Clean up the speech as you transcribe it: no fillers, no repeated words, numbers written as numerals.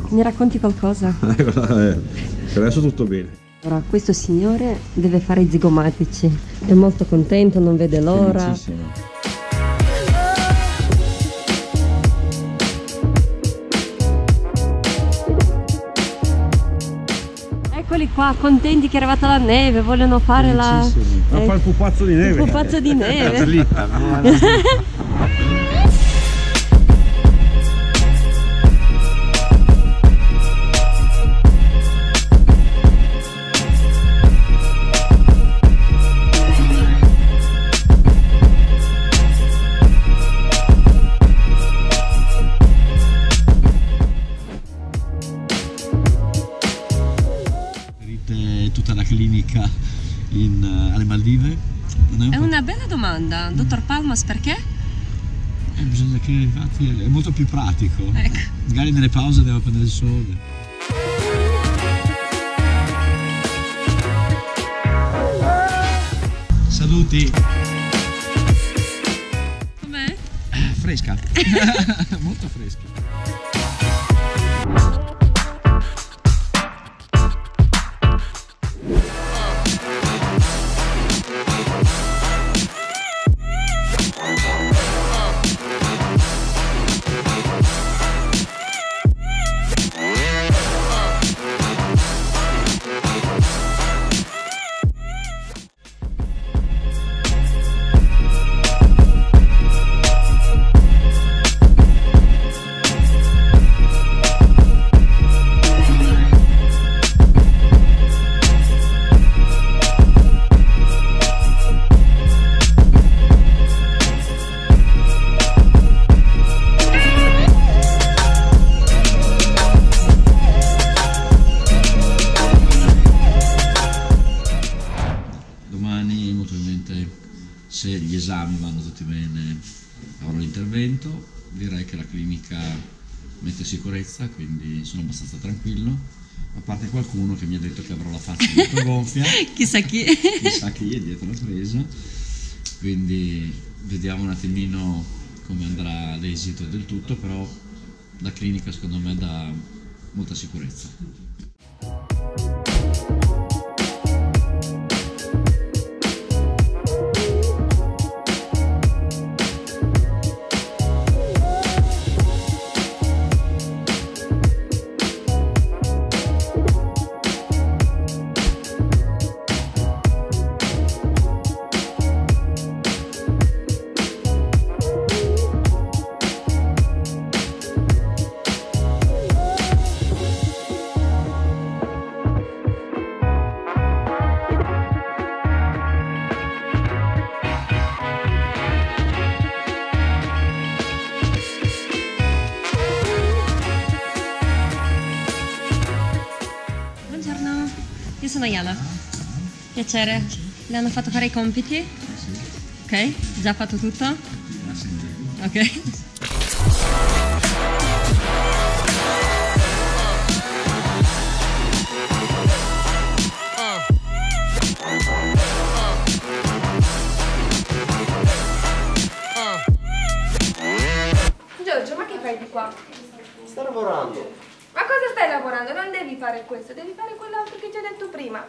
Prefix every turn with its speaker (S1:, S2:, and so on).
S1: Mi racconti qualcosa?
S2: Per adesso tutto bene.
S1: Allora, questo signore deve fare i zigomatici. È molto contento, non vede l'ora.
S2: Felicissimo.
S1: Eccoli qua, contenti che è arrivata la neve, vogliono fare la...
S2: fa il pupazzo di neve.
S1: Il pupazzo di neve.
S3: Tutta la clinica alle Maldive?
S1: È una bella domanda, dottor Palmas, perché?
S3: Bisogna che infatti è molto più pratico.
S1: Ecco.
S3: Magari nelle pause devo prendere il sole. Saluti!
S1: Com'è?
S3: Fresca, molto fresca. Domani molto probabilmente, se gli esami vanno tutti bene, avrò l'intervento. Direi che la clinica mette sicurezza, quindi sono abbastanza tranquillo, a parte qualcuno che mi ha detto che avrò la faccia molto gonfia.
S1: Chissà chi.
S3: Chissà chi è dietro la presa, quindi vediamo un attimino come andrà l'esito del tutto, però la clinica secondo me dà molta sicurezza.
S1: Buongiorno, io sono Iana. Piacere. Le hanno fatto fare i compiti? Ok, già fatto tutto? Ok.
S4: Giorgio, ma che fai di qua?
S5: Sto lavorando.
S4: Ma cosa stai lavorando? Non devi fare questo, devi fare quell'altro che ti ho detto prima.